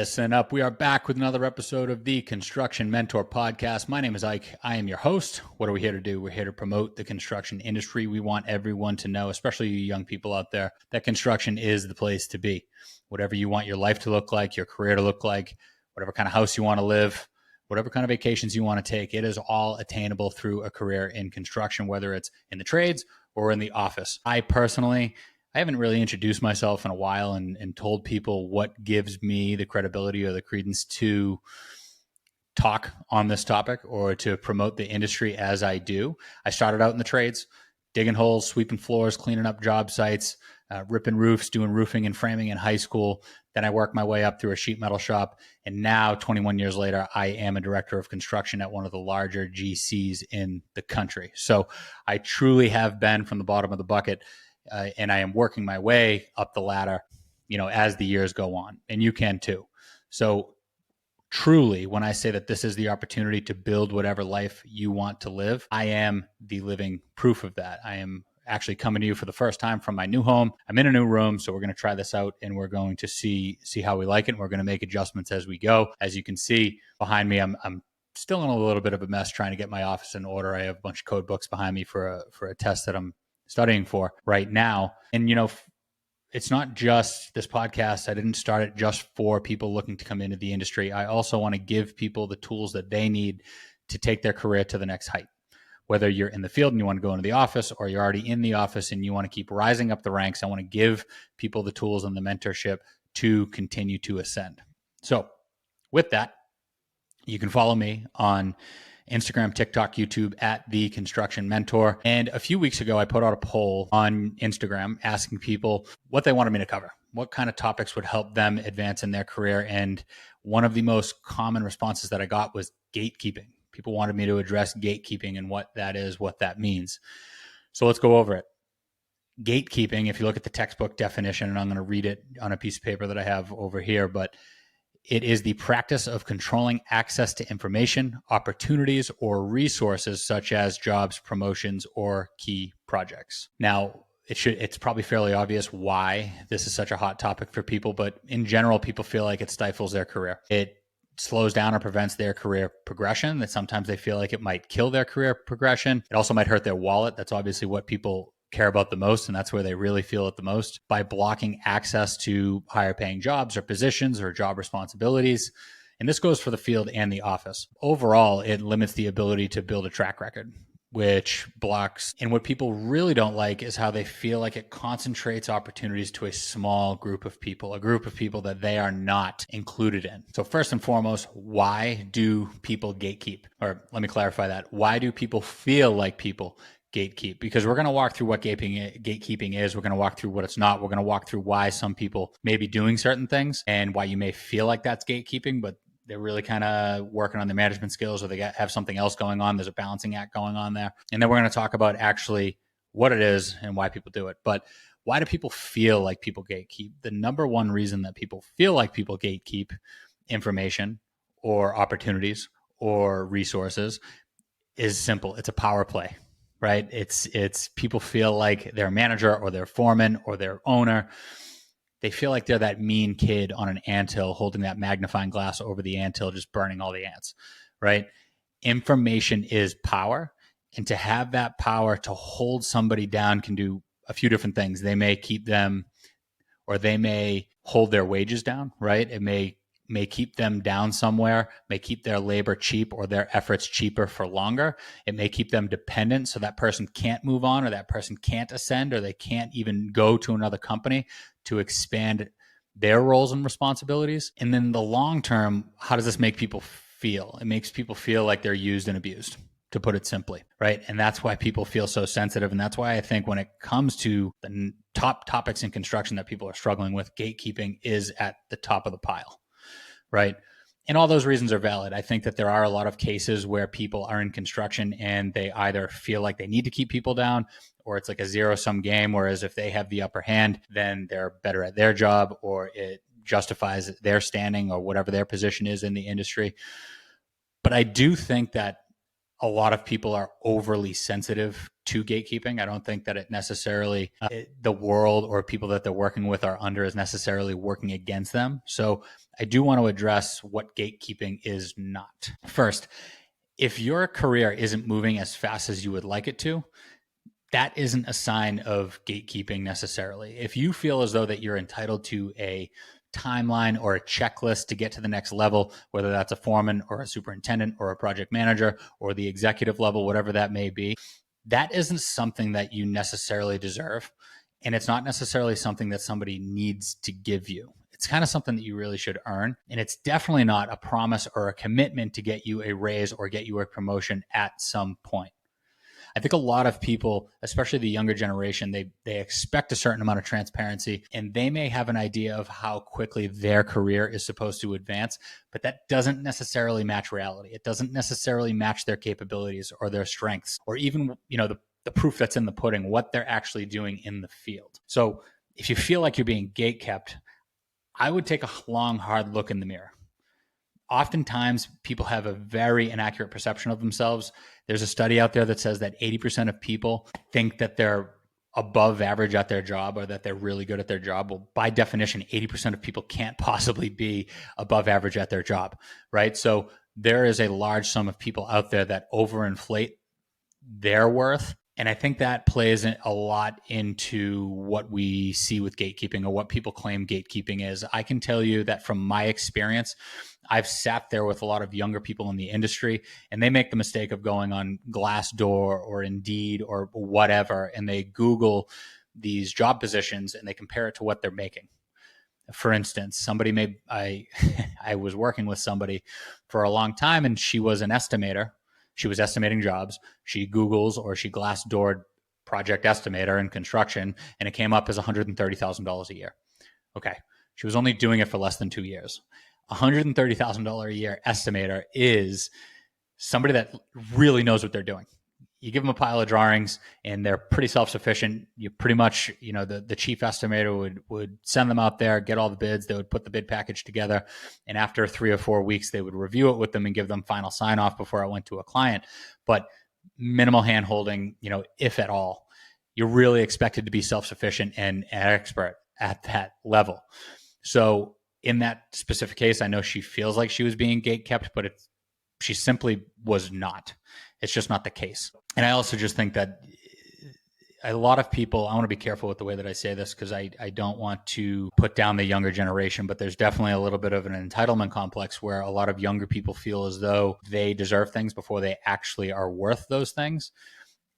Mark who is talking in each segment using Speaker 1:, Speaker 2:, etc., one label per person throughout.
Speaker 1: Listen up. We are back with another episode of the Construction Mentor Podcast. My name is Ike. I am your host. What are we here to do? We're here to promote the construction industry. We want everyone to know, especially you young people out there, that construction is the place to be. Whatever you want your life to look like, your career to look like, whatever kind of house you want to live, whatever kind of vacations you want to take, it is all attainable through a career in construction, whether it's in the trades or in the office. I haven't really introduced myself in a while and told people what gives me the credibility or the credence to talk on this topic or to promote the industry as I do. I started out in the trades, digging holes, sweeping floors, cleaning up job sites, ripping roofs, doing roofing and framing in high school. Then I worked my way up through a sheet metal shop. And now, 21 years later, I am a director of construction at one of the larger GCs in the country. So I truly have been from the bottom of the bucket. And I am working my way up the ladder, as the years go on, and you can too. So truly, when I say that this is the opportunity to build whatever life you want to live, I am the living proof of that. I am actually coming to you for the first time from my new home. I'm in a new room, so we're going to try this out and we're going to see how we like it. And we're going to make adjustments as we go. As you can see behind me, I'm still in a little bit of a mess trying to get my office in order. I have a bunch of code books behind me for a test that I'm studying for right now. And, it's not just this podcast. I didn't start it just for people looking to come into the industry. I also want to give people the tools that they need to take their career to the next height. Whether you're in the field and you want to go into the office, or you're already in the office and you want to keep rising up the ranks, I want to give people the tools and the mentorship to continue to ascend. So with that, you can follow me on Instagram, TikTok, YouTube at The Construction Mentor. And a few weeks ago, I put out a poll on Instagram asking people what they wanted me to cover, what kind of topics would help them advance in their career. And one of the most common responses that I got was gatekeeping. People wanted me to address gatekeeping and what that is, what that means. So let's go over it. Gatekeeping, if you look at the textbook definition, and I'm going to read it on a piece of paper that I have over here, but it is the practice of controlling access to information, opportunities, or resources such as jobs, promotions, or key projects. Now, it's probably fairly obvious why this is such a hot topic for people, but in general, people feel like it stifles their career. It slows down or prevents their career progression. That sometimes they feel like it might kill their career progression. It also might hurt their wallet. That's obviously what people care about the most, and that's where they really feel it the most, by blocking access to higher paying jobs or positions or job responsibilities. And this goes for the field and the office. Overall, it limits the ability to build a track record, which blocks. And what people really don't like is how they feel like it concentrates opportunities to a small group of people, a group of people that they are not included in. So first and foremost, why do people gatekeep? Or let me clarify that. Why do people feel like people gatekeep? Because we're going to walk through what gatekeeping is. We're going to walk through what it's not. We're going to walk through why some people may be doing certain things and why you may feel like that's gatekeeping, but they're really kind of working on their management skills, or they have something else going on. There's a balancing act going on there. And then we're going to talk about actually what it is and why people do it. But why do people feel like people gatekeep? The number one reason that people feel like people gatekeep information or opportunities or resources is simple. It's a power play. Right? It's people feel like their manager or their foreman or their owner, they feel like they're that mean kid on an anthill holding that magnifying glass over the anthill, just burning all the ants, right? Information is power. And to have that power to hold somebody down can do a few different things. They may keep them, or they may hold their wages down, right? It may keep them down somewhere, may keep their labor cheap or their efforts cheaper for longer. It may keep them dependent, so that person can't move on, or that person can't ascend, or they can't even go to another company to expand their roles and responsibilities. And then the long term, how does this make people feel? It makes people feel like they're used and abused, to put it simply, right? And that's why people feel so sensitive. And that's why I think when it comes to the top topics in construction that people are struggling with, gatekeeping is at the top of the pile. Right. And all those reasons are valid. I think that there are a lot of cases where people are in construction and they either feel like they need to keep people down, or it's like a zero-sum game. Whereas if they have the upper hand, then they're better at their job, or it justifies their standing or whatever their position is in the industry. But I do think that a lot of people are overly sensitive to gatekeeping. I don't think that it necessarily, the world or people that they're working with are under is necessarily working against them. So I do want to address what gatekeeping is not. First, if your career isn't moving as fast as you would like it to, that isn't a sign of gatekeeping necessarily. If you feel as though that you're entitled to a timeline or a checklist to get to the next level, whether that's a foreman or a superintendent or a project manager or the executive level, whatever that may be, that isn't something that you necessarily deserve. And it's not necessarily something that somebody needs to give you. It's kind of something that you really should earn. And it's definitely not a promise or a commitment to get you a raise or get you a promotion at some point. I think a lot of people, especially the younger generation, they expect a certain amount of transparency, and they may have an idea of how quickly their career is supposed to advance, but that doesn't necessarily match reality. It doesn't necessarily match their capabilities or their strengths, or even, the proof that's in the pudding, what they're actually doing in the field. So if you feel like you're being gatekept, I would take a long, hard look in the mirror. Oftentimes, people have a very inaccurate perception of themselves. There's a study out there that says that 80% of people think that they're above average at their job or that they're really good at their job. Well, by definition, 80% of people can't possibly be above average at their job, right? So there is a large sum of people out there that overinflate their worth. And I think that plays a lot into what we see with gatekeeping or what people claim gatekeeping is. I can tell you that from my experience, I've sat there with a lot of younger people in the industry, and they make the mistake of going on Glassdoor or Indeed or whatever, and they Google these job positions and they compare it to what they're making. For instance, I was working with somebody for a long time, and she was an estimator. She was estimating jobs. She Googles or she Glassdoored project estimator in construction, and it came up as $130,000 a year. Okay. She was only doing it for less than 2 years. $130,000 a year estimator is somebody that really knows what they're doing. You give them a pile of drawings and they're pretty self-sufficient. You pretty much, the chief estimator would send them out there, get all the bids. They would put the bid package together. And after 3 or 4 weeks, they would review it with them and give them final sign off before I went to a client. But minimal hand holding, if at all. You're really expected to be self-sufficient and an expert at that level. So in that specific case, I know she feels like she was being gatekept, but she simply was not. It's just not the case. And I also just think that a lot of people, I want to be careful with the way that I say this because I don't want to put down the younger generation, but there's definitely a little bit of an entitlement complex where a lot of younger people feel as though they deserve things before they actually are worth those things.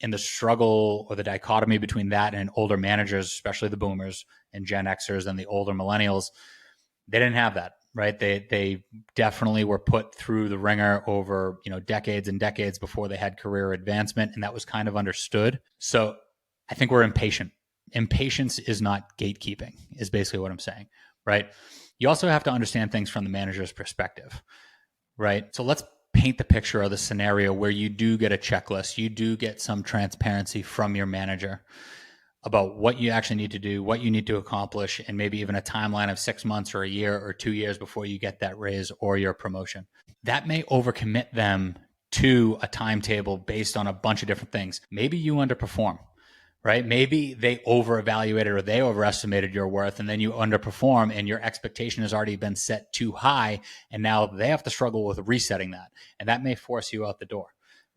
Speaker 1: And the struggle or the dichotomy between that and older managers, especially the boomers and Gen Xers and the older millennials, they didn't have that, right? They definitely were put through the ringer over, decades and decades before they had career advancement, and that was kind of understood. So I think we're impatient. Impatience is not gatekeeping, is basically what I'm saying, right? You also have to understand things from the manager's perspective, right? So let's paint the picture of the scenario where you do get a checklist, you do get some transparency from your manager about what you actually need to do, what you need to accomplish, and maybe even a timeline of 6 months or a year or 2 years before you get that raise or your promotion. That may overcommit them to a timetable based on a bunch of different things. Maybe you underperform, right? Maybe they over-evaluated or they overestimated your worth, and then you underperform and your expectation has already been set too high, and now they have to struggle with resetting that. And that may force you out the door,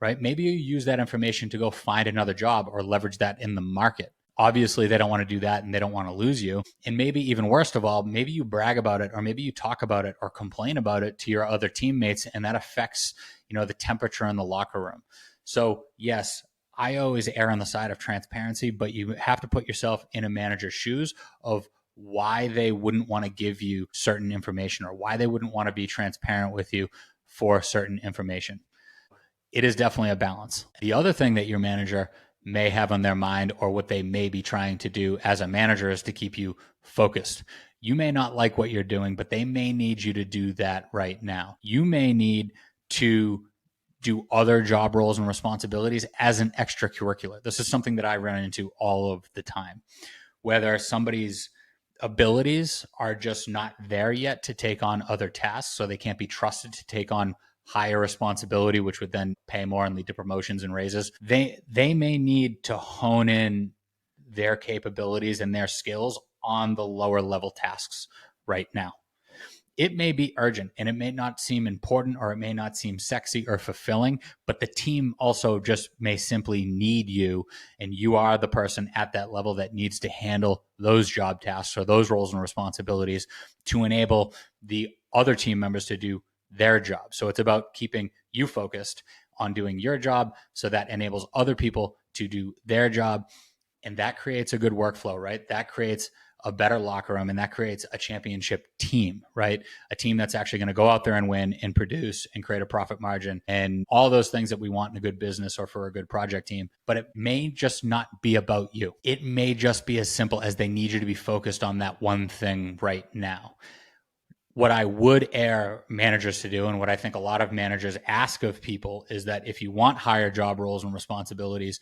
Speaker 1: right? Maybe you use that information to go find another job or leverage that in the market. Obviously, they don't want to do that and they don't want to lose you. And maybe even worst of all, maybe you brag about it or maybe you talk about it or complain about it to your other teammates, and that affects, the temperature in the locker room. So yes, I always err on the side of transparency, but you have to put yourself in a manager's shoes of why they wouldn't want to give you certain information or why they wouldn't want to be transparent with you for certain information. It is definitely a balance. The other thing that your manager may have on their mind or what they may be trying to do as a manager is to keep you focused. You may not like what you're doing, but they may need you to do that right now. You may need to do other job roles and responsibilities as an extracurricular. This is something that I run into all of the time, whether somebody's abilities are just not there yet to take on other tasks, so they can't be trusted to take on higher responsibility, which would then pay more and lead to promotions and raises, they may need to hone in their capabilities and their skills on the lower level tasks right now. It may be urgent and it may not seem important or it may not seem sexy or fulfilling, but the team also just may simply need you. And you are the person at that level that needs to handle those job tasks or those roles and responsibilities to enable the other team members to do their job. So it's about keeping you focused on doing your job so that enables other people to do their job. And that creates a good workflow, right? That creates a better locker room and that creates a championship team, right? A team that's actually going to go out there and win and produce and create a profit margin and all those things that we want in a good business or for a good project team. But it may just not be about you. It may just be as simple as they need you to be focused on that one thing right now. What I would err managers to do, and what I think a lot of managers ask of people, is that if you want higher job roles and responsibilities,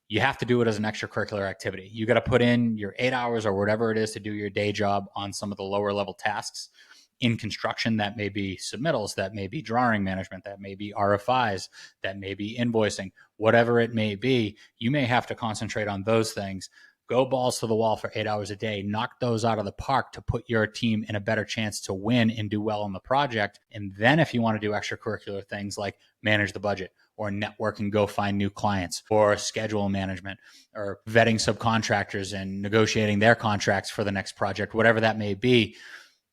Speaker 1: you have to do it as an extracurricular activity. You got to put in your 8 hours or whatever it is to do your day job on some of the lower level tasks. In construction, that may be submittals, that may be drawing management, that may be RFIs, that may be invoicing, whatever it may be. You may have to concentrate on those things. Go balls to the wall for 8 hours a day, knock those out of the park to put your team in a better chance to win and do well on the project. And then if you want to do extracurricular things like manage the budget or network and go find new clients or schedule management or vetting subcontractors and negotiating their contracts for the next project, whatever that may be,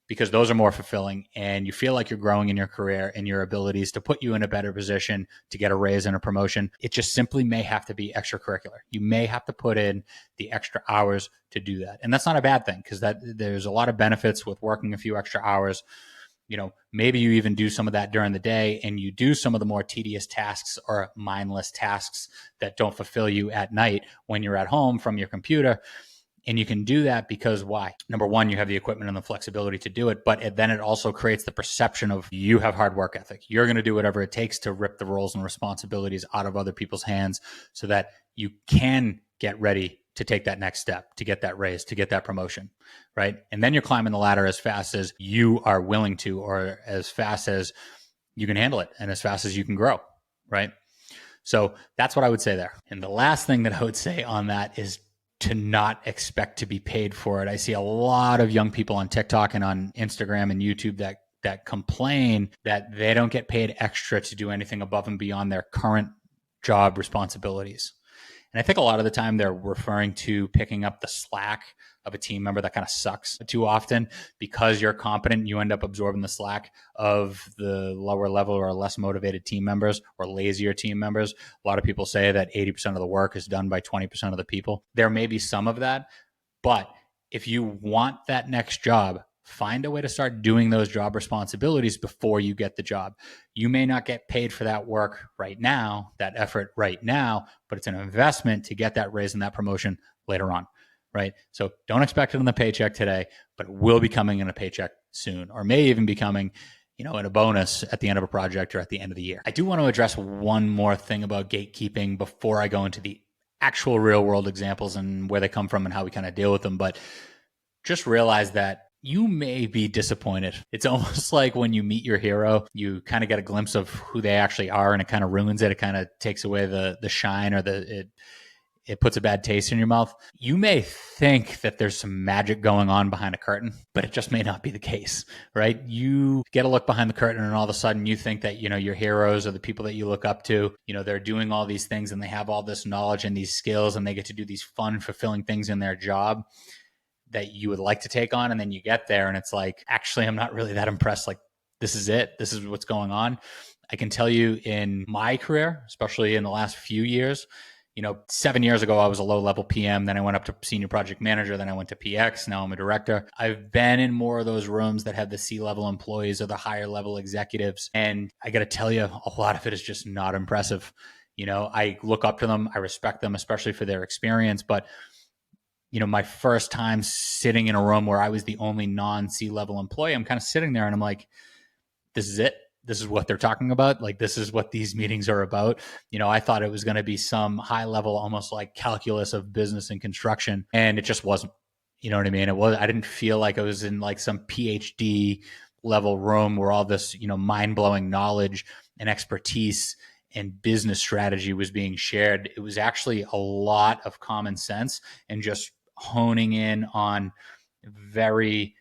Speaker 1: because those are more fulfilling and you feel like you're growing in your career and your abilities to put you in a better position to get a raise and a promotion. It just simply may have to be extracurricular. You may have to put in the extra hours to do that. And that's not a bad thing because there's a lot of benefits with working a few extra hours. You know, maybe you even do some of that during the day and you do some of the more tedious tasks or mindless tasks that don't fulfill you at night when you're at home from your computer. And you can do that because why? Number one, you have the equipment and the flexibility to do it, but then it also creates the perception of you have hard work ethic. You're going to do whatever it takes to rip the roles and responsibilities out of other people's hands so that you can get ready to take that next step, to get that raise, to get that promotion, right? And then you're climbing the ladder as fast as you are willing to, or as fast as you can handle it, and as fast as you can grow, right? So that's what I would say there. And the last thing that I would say on that is to not expect to be paid for it. I see a lot of young people on TikTok and on Instagram and YouTube that complain that they don't get paid extra to do anything above and beyond their current job responsibilities. And I think a lot of the time they're referring to picking up the slack of a team member that kind of sucks too often. Because you're competent, you end up absorbing the slack of the lower level or less motivated team members or lazier team members. A lot of people say that 80% of the work is done by 20% of the people. There may be some of that, but if you want that next job, find a way to start doing those job responsibilities before you get the job. You may not get paid for that work right now, that effort right now, but it's an investment to get that raise and that promotion later on, right? So don't expect it in the paycheck today, but it will be coming in a paycheck soon, or may even be coming, in a bonus at the end of a project or at the end of the year. I do want to address one more thing about gatekeeping before I go into the actual real world examples and where they come from and how we kind of deal with them. But just realize that you may be disappointed. It's almost like when you meet your hero, you kind of get a glimpse of who they actually are, and it kind of ruins it. It kind of takes away the shine, or it puts a bad taste in your mouth. You may think that there's some magic going on behind a curtain, but it just may not be the case, right? You get a look behind the curtain and all of a sudden you think that, your heroes or the people that you look up to, they're doing all these things and they have all this knowledge and these skills and they get to do these fun, fulfilling things in their job that you would like to take on. And then you get there and it's like, actually, I'm not really that impressed. Like, this is it. This is what's going on. I can tell you in my career, especially in the last few years, 7 years ago, I was a low-level PM. Then I went up to senior project manager. Then I went to PX. Now I'm a director. I've been in more of those rooms that have the C-level employees or the higher-level executives. And I got to tell you, a lot of it is just not impressive. I look up to them. I respect them, especially for their experience. But my first time sitting in a room where I was the only non-C-level employee, I'm kind of sitting there and I'm like, this is it. This is what they're talking about. Like, this is what these meetings are about. I thought it was going to be some high level, almost like calculus of business and construction. And it just wasn't, you know what I mean? I didn't feel like I was in like some PhD level room where all this, mind blowing knowledge and expertise and business strategy was being shared. It was actually a lot of common sense and just honing in on very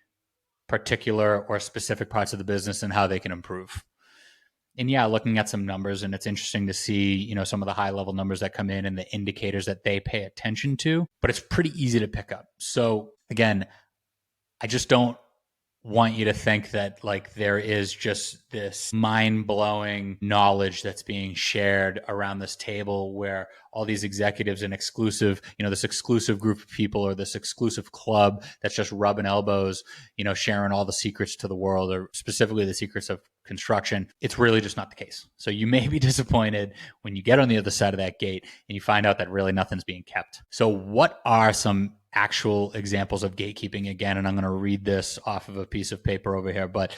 Speaker 1: particular or specific parts of the business and how they can improve. And yeah, looking at some numbers, and it's interesting to see, some of the high level numbers that come in and the indicators that they pay attention to, but it's pretty easy to pick up. So again, I just don't want you to think that like there is just this mind-blowing knowledge that's being shared around this table where all these executives and exclusive, this exclusive group of people or this exclusive club that's just rubbing elbows, sharing all the secrets to the world, or specifically the secrets of construction. It's really just not the case. So you may be disappointed when you get on the other side of that gate and you find out that really nothing's being kept. So what are some actual examples of gatekeeping again? And I'm going to read this off of a piece of paper over here, but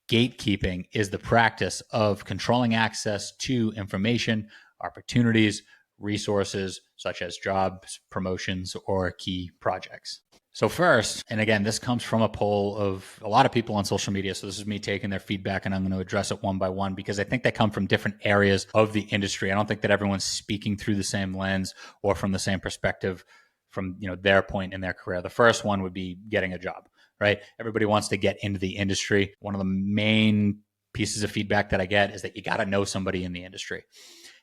Speaker 1: gatekeeping is the practice of controlling access to information, opportunities, resources, such as jobs, promotions, or key projects. So first, and again, this comes from a poll of a lot of people on social media. So this is me taking their feedback and I'm going to address it one by one because I think they come from different areas of the industry. I don't think that everyone's speaking through the same lens or from the same perspective from their point in their career. The first one would be getting a job, right? Everybody wants to get into the industry. One of the main pieces of feedback that I get is that you got to know somebody in the industry.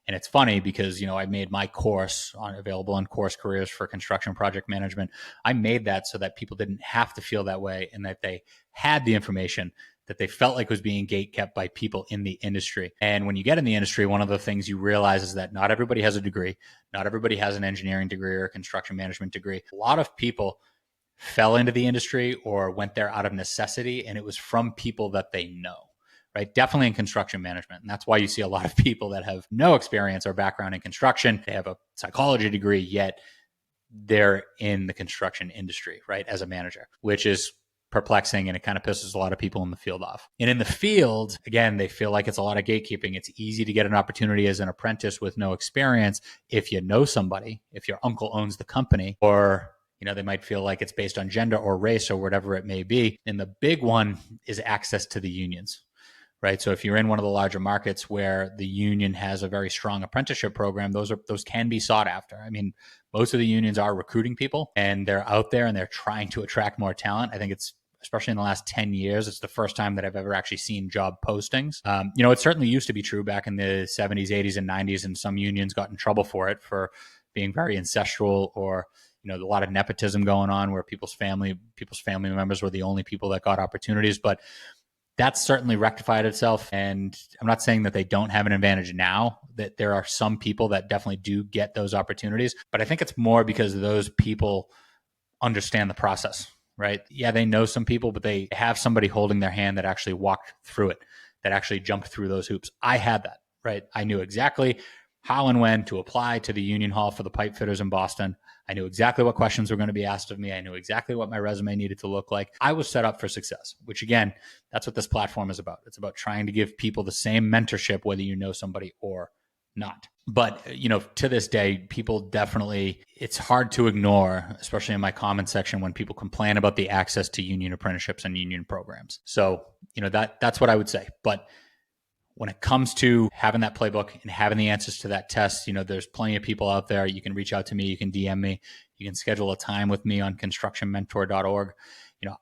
Speaker 1: And it's funny because, I made my course available on Course Careers for construction project management. I made that so that people didn't have to feel that way and that they had the information that they felt like was being gatekept by people in the industry. And when you get in the industry, one of the things you realize is that not everybody has a degree. Not everybody has an engineering degree or a construction management degree. A lot of people fell into the industry or went there out of necessity, and it was from people that they know. Right? Definitely in construction management. And that's why you see a lot of people that have no experience or background in construction. They have a psychology degree, yet they're in the construction industry, right? As a manager, which is perplexing, and it kind of pisses a lot of people in the field off. And in the field, again, they feel like it's a lot of gatekeeping. It's easy to get an opportunity as an apprentice with no experience if you know somebody, if your uncle owns the company, or they might feel like it's based on gender or race or whatever it may be. And the big one is access to the unions. Right. So if you're in one of the larger markets where the union has a very strong apprenticeship program, those can be sought after. I mean, most of the unions are recruiting people and they're out there and they're trying to attract more talent. I think it's, especially in the last 10 years, it's the first time that I've ever actually seen job postings. It certainly used to be true back in the 70s, 80s, and 90s, and some unions got in trouble for it, for being very ancestral, or a lot of nepotism going on where people's family members were the only people that got opportunities. But that's certainly rectified itself. And I'm not saying that they don't have an advantage now, that there are some people that definitely do get those opportunities. But I think it's more because those people understand the process, right? Yeah, they know some people, but they have somebody holding their hand that actually walked through it, that actually jumped through those hoops. I had that, right? I knew exactly how and when to apply to the union hall for the pipe fitters in Boston. I knew exactly what questions were going to be asked of me. I knew exactly what my resume needed to look like. I was set up for success, which again, that's what this platform is about. It's about trying to give people the same mentorship, whether you know somebody or not. But, to this day, people definitely, it's hard to ignore, especially in my comment section, when people complain about the access to union apprenticeships and union programs. So, that's what I would say. But when it comes to having that playbook and having the answers to that test, there's plenty of people out there. You can reach out to me. You can DM me. You can schedule a time with me on constructionmentor.org.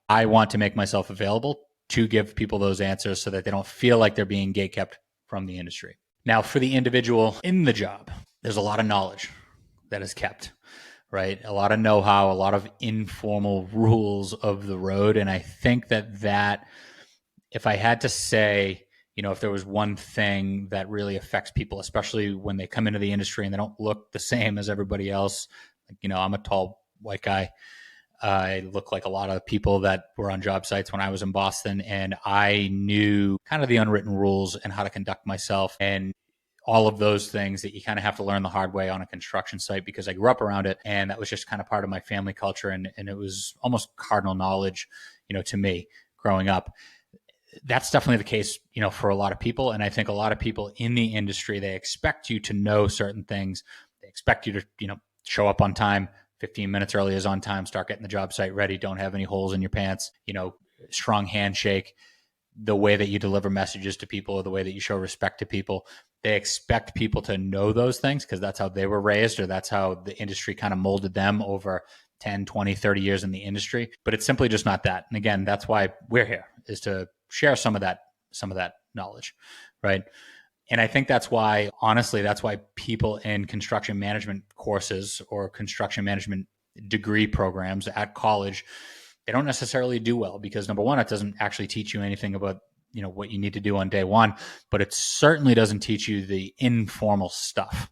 Speaker 1: I want to make myself available to give people those answers so that they don't feel like they're being gatekept from the industry. Now, for the individual in the job, there's a lot of knowledge that is kept, right? A lot of know-how, a lot of informal rules of the road. And I think that if I had to say, if there was one thing that really affects people, especially when they come into the industry and they don't look the same as everybody else, like, I'm a tall white guy. I look like a lot of people that were on job sites when I was in Boston, and I knew kind of the unwritten rules and how to conduct myself and all of those things that you kind of have to learn the hard way on a construction site, because I grew up around it and that was just kind of part of my family culture. And it was almost cardinal knowledge, to me growing up. That's definitely the case, for a lot of people. And I think a lot of people in the industry, they expect you to know certain things. They expect you to, show up on time. 15 minutes early is on time. Start getting the job site ready. Don't have any holes in your pants. Strong handshake. the way that you deliver messages to people or the way that you show respect to people. They expect people to know those things because that's how they were raised, or that's how the industry kind of molded them over 10, 20, 30 years in the industry. But it's simply just not that. And again, that's why we're here, is to share some of that knowledge, right? And I think that's why, honestly, that's why people in construction management courses or construction management degree programs at college, they don't necessarily do well, because number one, it doesn't actually teach you anything about, you know, what you need to do on day one, but it certainly doesn't teach you the informal stuff,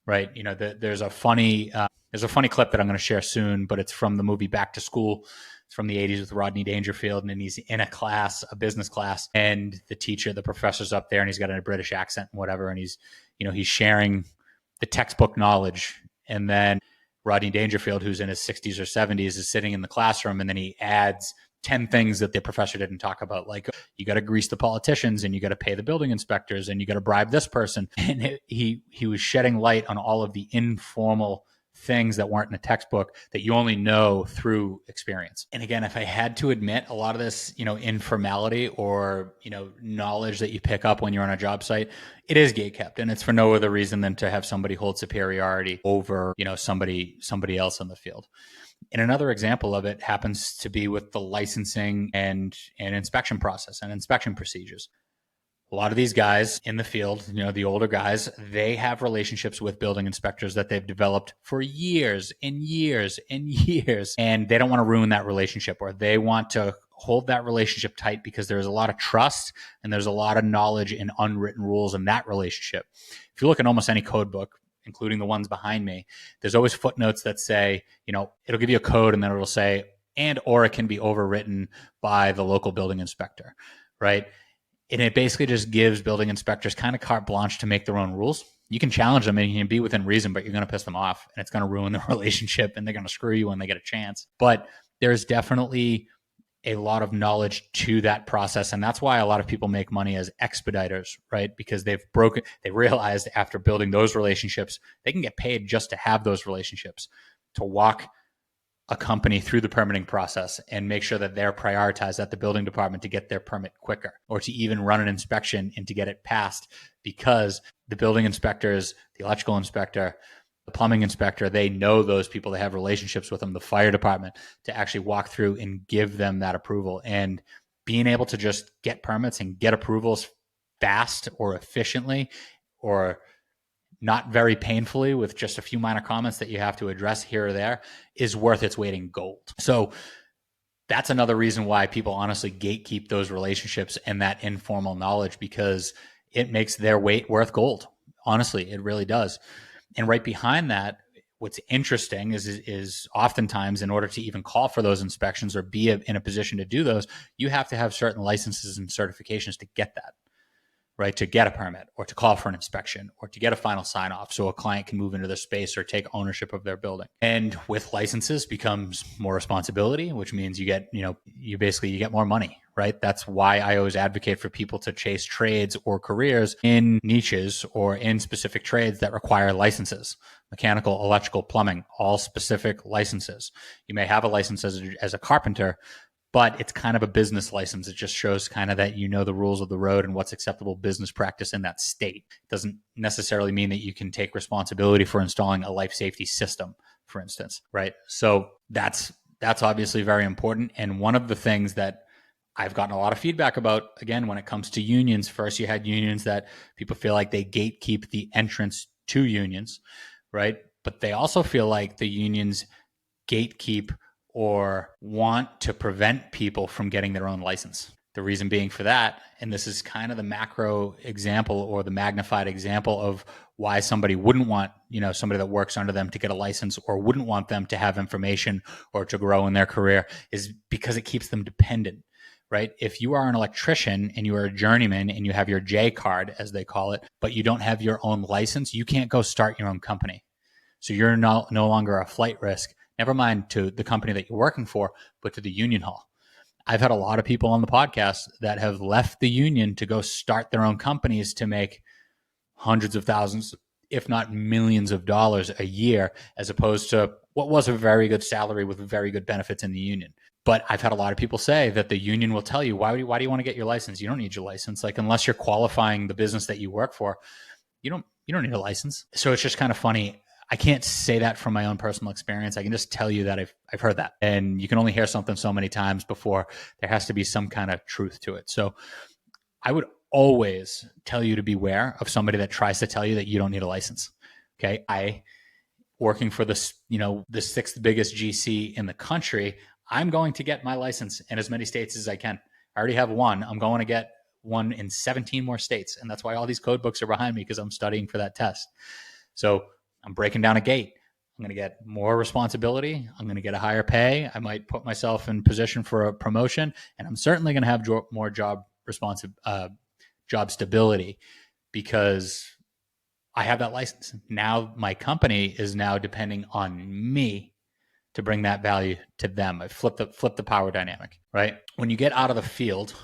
Speaker 1: right? You know, there's a funny clip that I'm going to share soon, but it's from the movie Back to School. It's from the 80s with Rodney Dangerfield, and he's in a class, a business class, and the professor's up there, and he's got a British accent and whatever, and he's sharing the textbook knowledge, and then Rodney Dangerfield, who's in his 60s or 70s, is sitting in the classroom, and then he adds 10 things that the professor didn't talk about, like you got to grease the politicians, and you got to pay the building inspectors, and you got to bribe this person. And he was shedding light on all of the informal things that weren't in a textbook that you only know through experience. And again, if I had to admit, a lot of this, informality or, knowledge that you pick up when you're on a job site, it is gatekept, and it's for no other reason than to have somebody hold superiority over, somebody else in the field. And another example of it happens to be with the licensing and inspection process and inspection procedures. A lot of these guys in the field, the older guys, they have relationships with building inspectors that they've developed for years and years and years, and they don't want to ruin that relationship, or they want to hold that relationship tight because there's a lot of trust and there's a lot of knowledge and unwritten rules in that relationship. If you look at almost any code book, including the ones behind me, there's always footnotes that say, it'll give you a code and then it'll say, or it can be overwritten by the local building inspector, right? And it basically just gives building inspectors kind of carte blanche to make their own rules. You can challenge them and you can be within reason, but you're going to piss them off and it's going to ruin the relationship and they're going to screw you when they get a chance. But there's definitely a lot of knowledge to that process. And that's why a lot of people make money as expediters, right? Because they realized after building those relationships, they can get paid just to have those relationships, to walk a company through the permitting process and make sure that they're prioritized at the building department to get their permit quicker, or to even run an inspection and to get it passed, because the building inspectors, the electrical inspector, the plumbing inspector, they know those people, they have relationships with them, the fire department, to actually walk through and give them that approval. And being able to just get permits and get approvals fast or efficiently, or not very painfully with just a few minor comments that you have to address here or there, is worth its weight in gold. So that's another reason why people honestly gatekeep those relationships and that informal knowledge, because it makes their weight worth gold. Honestly, it really does. And right behind that, what's interesting is oftentimes, in order to even call for those inspections or be in a position to do those, you have to have certain licenses and certifications to get that, right? To get a permit, or to call for an inspection, or to get a final sign off so a client can move into their space or take ownership of their building. And with licenses becomes more responsibility, which means you get more money, right? That's why I always advocate for people to chase trades or careers in niches or in specific trades that require licenses: mechanical, electrical, plumbing, all specific licenses. You may have a license as a carpenter, but it's kind of a business license. It just shows kind of that you know the rules of the road and what's acceptable business practice in that state. It doesn't necessarily mean that you can take responsibility for installing a life safety system, for instance, right? So that's obviously very important. And one of the things that I've gotten a lot of feedback about, again, when it comes to unions, first you had unions that people feel like they gatekeep the entrance to unions, right? But they also feel like the unions gatekeep or want to prevent people from getting their own license. The reason being for that, and this is kind of the macro example or the magnified example of why somebody wouldn't want, somebody that works under them to get a license, or wouldn't want them to have information or to grow in their career, is because it keeps them dependent, right? If you are an electrician and you are a journeyman and you have your J card, as they call it, but you don't have your own license, you can't go start your own company. So you're no longer a flight risk. Never mind to the company that you're working for, but to the union hall. I've had a lot of people on the podcast that have left the union to go start their own companies to make hundreds of thousands, if not millions of dollars a year, as opposed to what was a very good salary with very good benefits in the union. But I've had a lot of people say that the union will tell you, why do you want to get your license? You don't need your license. Like, unless you're qualifying the business that you work for, you don't need a license. So it's just kind of funny. I can't say that from my own personal experience. I can just tell you that I've heard that. And you can only hear something so many times before there has to be some kind of truth to it. So I would always tell you to beware of somebody that tries to tell you that you don't need a license. Okay. Working for this, the sixth biggest GC in the country, I'm going to get my license in as many states as I can. I already have one. I'm going to get one in 17 more states. And that's why all these code books are behind me, because I'm studying for that test. So I'm breaking down a gate. I'm going to get more responsibility. I'm going to get a higher pay. I might put myself in position for a promotion, and I'm certainly going to have more job stability, because I have that license. Now my company is now depending on me to bring that value to them. I flip the power dynamic, right? When you get out of the field,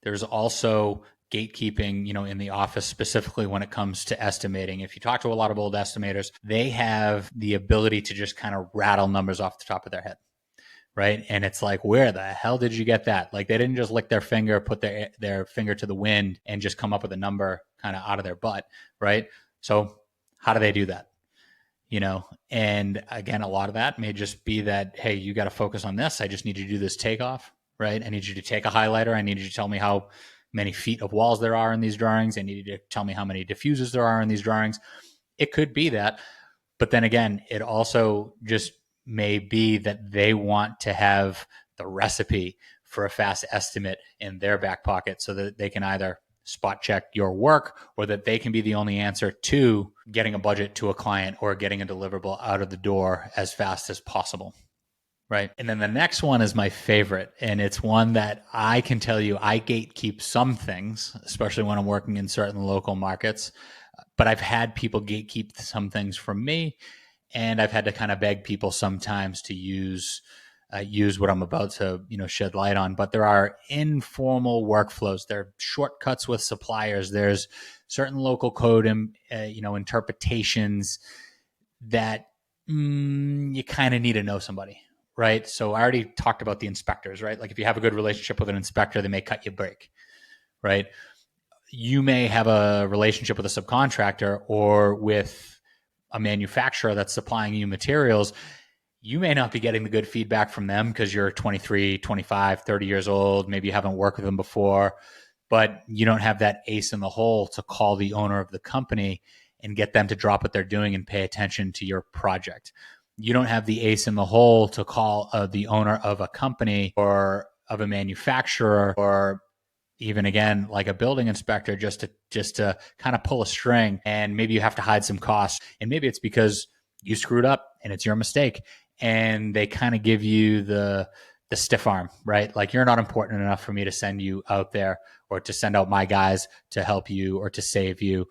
Speaker 1: there's also gatekeeping, in the office, specifically when it comes to estimating. If you talk to a lot of old estimators, they have the ability to just kind of rattle numbers off the top of their head, right? And it's like, where the hell did you get that? Like, they didn't just lick their finger, put their finger to the wind and just come up with a number kind of out of their butt, right? So how do they do that? And again, a lot of that may just be that, hey, you got to focus on this. I just need you to do this takeoff, right? I need you to take a highlighter. I need you to tell me how many feet of walls there are in these drawings. I need you to tell me how many diffusers there are in these drawings. It could be that. But then again, it also just may be that they want to have the recipe for a fast estimate in their back pocket, so that they can either spot check your work, or that they can be the only answer to getting a budget to a client or getting a deliverable out of the door as fast as possible. Right. And then the next one is my favorite. And it's one that I can tell you, I gatekeep some things, especially when I'm working in certain local markets. But I've had people gatekeep some things from me. And I've had to kind of beg people sometimes to use what I'm about to, shed light on. But there are informal workflows. There are shortcuts with suppliers. There's certain local code, interpretations that you kind of need to know somebody, right? So I already talked about the inspectors, right? Like, if you have a good relationship with an inspector, they may cut you a break, right? You may have a relationship with a subcontractor or with a manufacturer that's supplying you materials. You may not be getting the good feedback from them because you're 23, 25, 30 years old. Maybe you haven't worked with them before, but you don't have that ace in the hole to call the owner of the company and get them to drop what they're doing and pay attention to your project. You don't have the ace in the hole to call the owner of a company or of a manufacturer, or even, again, like a building inspector, just to kind of pull a string. And maybe you have to hide some costs, and maybe it's because you screwed up and it's your mistake, and they kind of give you the stiff arm, right? Like, you're not important enough for me to send you out there, or to send out my guys to help you or to save you.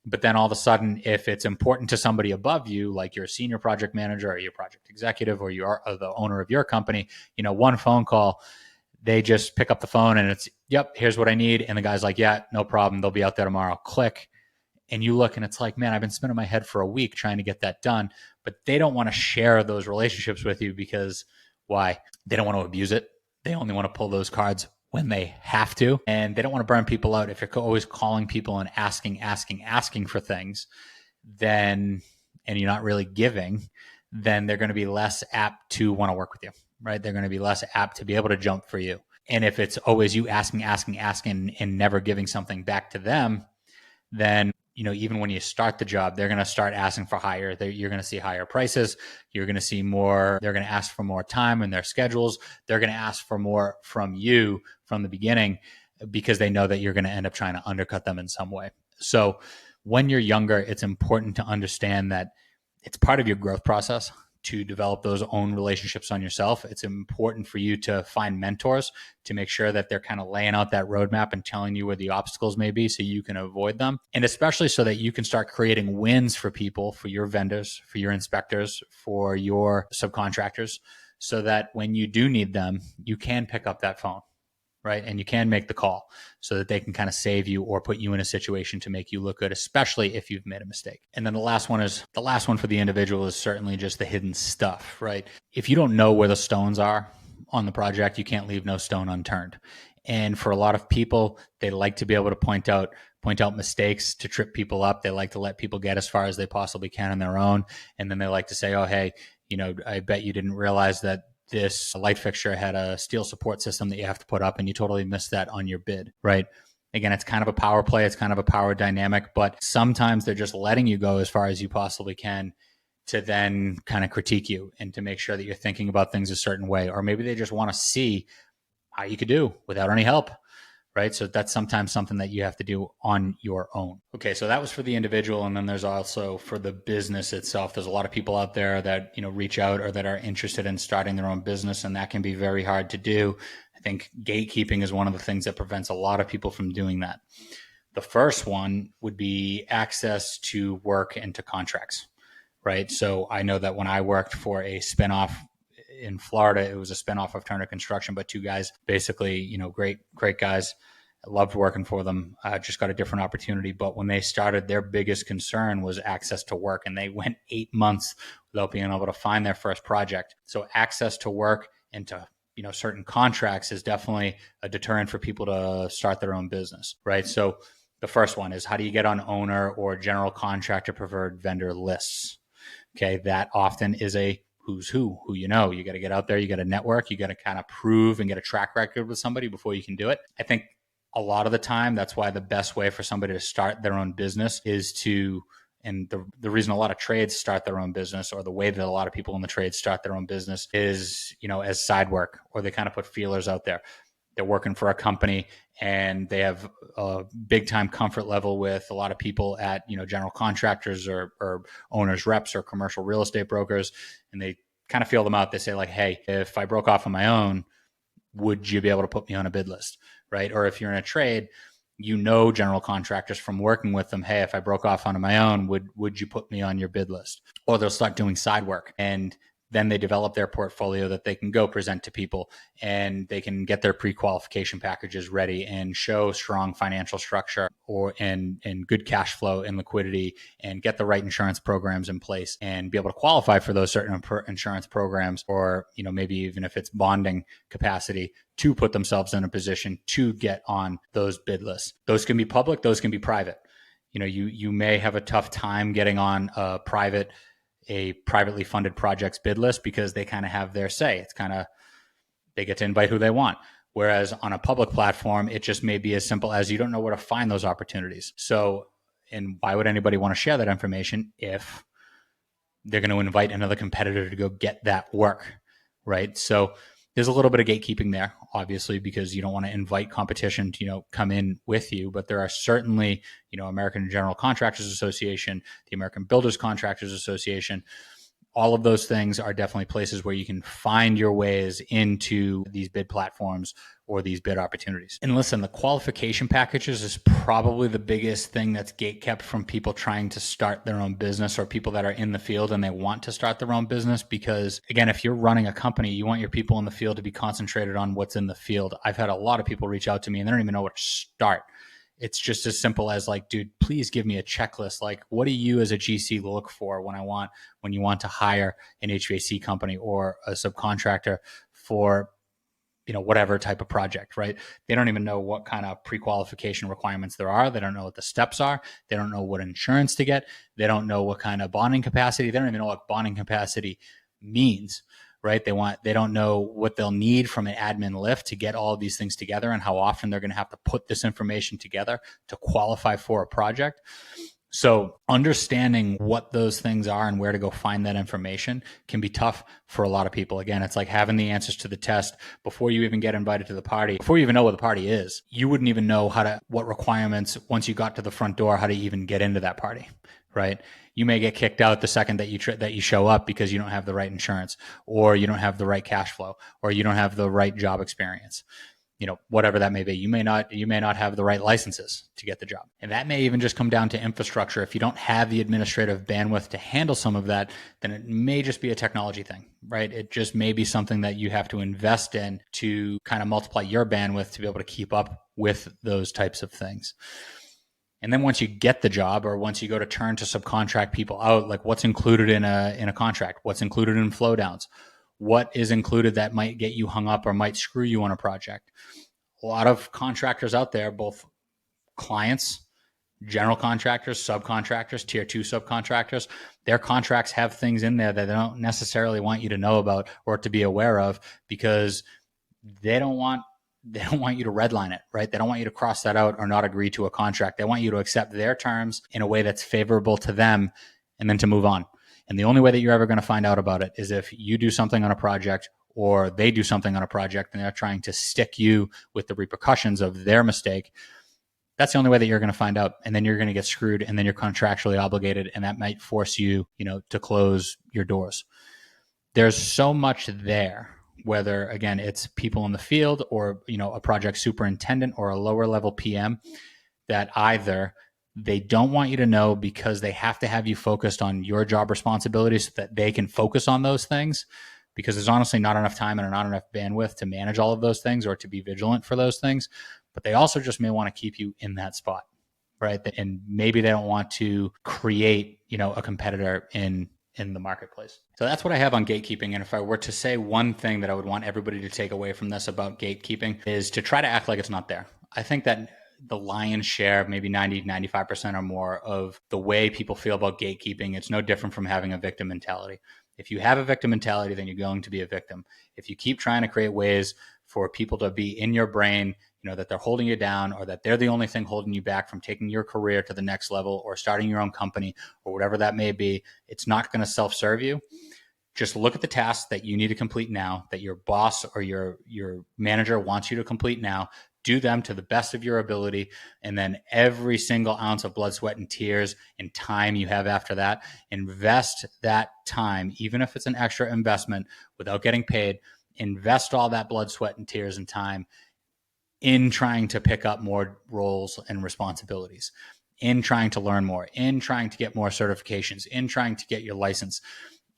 Speaker 1: But then all of a sudden, if it's important to somebody above you, like your senior project manager or your project executive, or you are the owner of your company, one phone call, they just pick up the phone and it's, yep, here's what I need. And the guy's like, yeah, no problem. They'll be out there tomorrow. Click. And you look and it's like, man, I've been spinning my head for a week trying to get that done. But they don't want to share those relationships with you, because why? They don't want to abuse it. They only want to pull those cards when they have to. And they don't want to burn people out. If you're always calling people and asking for things, then, and you're not really giving, then they're going to be less apt to want to work with you, right? They're going to be less apt to be able to jump for you. And if it's always you asking, and never giving something back to them, then, even when you start the job, they're going to start asking for higher. You're going to see higher prices. You're going to see more. They're going to ask for more time in their schedules. They're going to ask for more from you from the beginning, because they know that you're going to end up trying to undercut them in some way. So when you're younger, it's important to understand that it's part of your growth process to develop those own relationships on yourself. It's important for you to find mentors to make sure that they're kind of laying out that roadmap and telling you where the obstacles may be so you can avoid them. And especially so that you can start creating wins for people, for your vendors, for your inspectors, for your subcontractors, so that when you do need them, you can pick up that phone, right? And you can make the call so that they can kind of save you or put you in a situation to make you look good, especially if you've made a mistake. And then the last one for the individual is certainly just the hidden stuff, right? If you don't know where the stones are on the project, you can't leave no stone unturned. And for a lot of people, they like to be able to point out mistakes to trip people up. They like to let people get as far as they possibly can on their own. And then they like to say, oh, hey, I bet you didn't realize that this light fixture had a steel support system that you have to put up, and you totally missed that on your bid, right? Again, it's kind of a power play. It's kind of a power dynamic, but sometimes they're just letting you go as far as you possibly can to then kind of critique you and to make sure that you're thinking about things a certain way. Or maybe they just want to see how you could do without any help, right? So that's sometimes something that you have to do on your own. Okay, so that was for the individual. And then there's also for the business itself. There's a lot of people out there that, reach out or that are interested in starting their own business, and that can be very hard to do. I think gatekeeping is one of the things that prevents a lot of people from doing that. The first one would be access to work and to contracts, right? So I know that when I worked for a spinoff in Florida, it was a spinoff of Turner Construction, but two guys, basically, great guys. I loved working for them. Just got a different opportunity. But when they started, their biggest concern was access to work, and they went 8 months without being able to find their first project. So access to work and to certain contracts is definitely a deterrent for people to start their own business, right? So the first one is, how do you get on owner or general contractor preferred vendor lists? Okay, that often is a who's who you know. You got to get out there, you got to network, you got to kind of prove and get a track record with somebody before you can do it. I think a lot of the time, that's why the best way for somebody to start their own business is to, and the reason a lot of trades start their own business, or the way that a lot of people in the trades start their own business, is, as side work, or they kind of put feelers out there. They're working for a company and they have a big time comfort level with a lot of people at, general contractors or owners reps or commercial real estate brokers. And they kind of feel them out. They say like, hey, if I broke off on my own, would you be able to put me on a bid list? Right. Or if you're in a trade, general contractors from working with them. Hey, if I broke off on my own, would you put me on your bid list? Or they'll start doing side work, and then they develop their portfolio that they can go present to people, and they can get their pre-qualification packages ready and show strong financial structure and good cash flow and liquidity, and get the right insurance programs in place and be able to qualify for those certain insurance programs, or, maybe even if it's bonding capacity, to put themselves in a position to get on those bid lists. Those can be public, those can be private. You may have a tough time getting on a privately funded project's bid list because they kind of have their say. It's kind of, they get to invite who they want. Whereas on a public platform, it just may be as simple as you don't know where to find those opportunities. So, and why would anybody want to share that information if they're going to invite another competitor to go get that work, right? So there's a little bit of gatekeeping there, obviously, because you don't want to invite competition to, come in with you. But there are certainly, American General Contractors Association, the American Builders Contractors Association. All of those things are definitely places where you can find your ways into these bid platforms or these bid opportunities. And listen, the qualification packages is probably the biggest thing that's gatekept from people trying to start their own business, or people that are in the field and they want to start their own business. Because again, if you're running a company, you want your people in the field to be concentrated on what's in the field. I've had a lot of people reach out to me and they don't even know where to start. It's just as simple as like, dude, please give me a checklist. Like, what do you as a GC look for when you want to hire an HVAC company or a subcontractor for, whatever type of project, right? They don't even know what kind of pre-qualification requirements there are. They don't know what the steps are. They don't know what insurance to get. They don't know what kind of bonding capacity. They don't even know what bonding capacity means, right? They don't know what they'll need from an admin lift to get all of these things together, and how often they're going to have to put this information together to qualify for a project. So understanding what those things are and where to go find that information can be tough for a lot of people. Again, it's like having the answers to the test before you even get invited to the party. Before you even know what the party is, you wouldn't even know what requirements, once you got to the front door, how to even get into that party, right? You may get kicked out the second that you show up because you don't have the right insurance, or you don't have the right cash flow, or you don't have the right job experience. Whatever that may be, you may not have the right licenses to get the job. And that may even just come down to infrastructure. If you don't have the administrative bandwidth to handle some of that, then it may just be a technology thing, right? It just may be something that you have to invest in to kind of multiply your bandwidth to be able to keep up with those types of things. And then once you get the job, or once you go to turn to subcontract people out, like what's included in a contract, what's included in flow downs, what is included that might get you hung up or might screw you on a project. A lot of contractors out there, both clients, general contractors, subcontractors, tier 2 subcontractors, their contracts have things in there that they don't necessarily want you to know about or to be aware of, because they don't want you to redline it, right? They don't want you to cross that out or not agree to a contract. They want you to accept their terms in a way that's favorable to them and then to move on. And the only way that you're ever going to find out about it is if you do something on a project or they do something on a project and they're trying to stick you with the repercussions of their mistake. That's the only way that you're going to find out. And then you're going to get screwed, and then you're contractually obligated, and that might force you, to close your doors. There's so much there, whether, again, it's people in the field or, a project superintendent or a lower level PM, that either they don't want you to know because they have to have you focused on your job responsibilities so that they can focus on those things, because there's honestly not enough time and not enough bandwidth to manage all of those things or to be vigilant for those things. But they also just may want to keep you in that spot, right? And maybe they don't want to create, a competitor in the marketplace. So that's what I have on gatekeeping. And if I were to say one thing that I would want everybody to take away from this about gatekeeping, is to try to act like it's not there. I think that the lion's share, maybe 90, 95% or more of the way people feel about gatekeeping, it's no different from having a victim mentality. If you have a victim mentality, then you're going to be a victim. If you keep trying to create ways for people to be in your brain, that they're holding you down, or that they're the only thing holding you back from taking your career to the next level or starting your own company or whatever that may be, it's not going to self-serve you. Just look at the tasks that you need to complete now, that your boss or your manager wants you to complete now. Do them to the best of your ability. And then every single ounce of blood, sweat, and tears and time you have after that, invest that time, even if it's an extra investment without getting paid. Invest all that blood, sweat, and tears and time in trying to pick up more roles and responsibilities, in trying to learn more, in trying to get more certifications, in trying to get your license,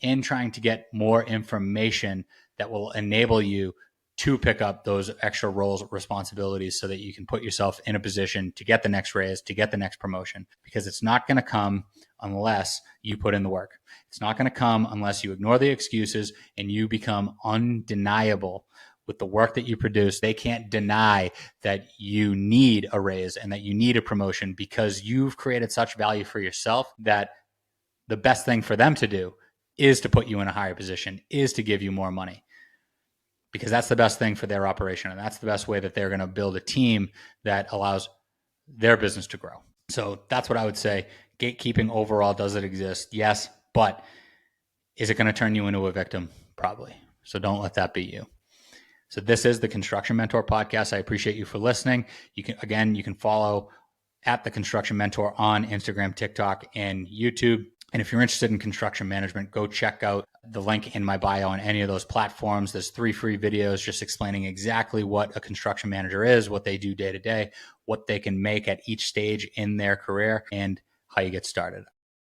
Speaker 1: in trying to get more information that will enable you to pick up those extra roles, responsibilities, so that you can put yourself in a position to get the next raise, to get the next promotion, because it's not going to come unless you put in the work. It's not going to come unless you ignore the excuses and you become undeniable with the work that you produce. They can't deny that you need a raise and that you need a promotion, because you've created such value for yourself that the best thing for them to do is to put you in a higher position, is to give you more money, because that's the best thing for their operation. And that's the best way that they're going to build a team that allows their business to grow. So that's what I would say. Gatekeeping overall, does it exist? Yes. But is it going to turn you into a victim? Probably. So don't let that be you. So this is the Construction Mentor Podcast. I appreciate you for listening. You can follow at the Construction Mentor on Instagram, TikTok, and YouTube. And if you're interested in construction management, go check out the link in my bio on any of those platforms. There's 3 free videos just explaining exactly what a construction manager is, what they do day to day, what they can make at each stage in their career, and how you get started.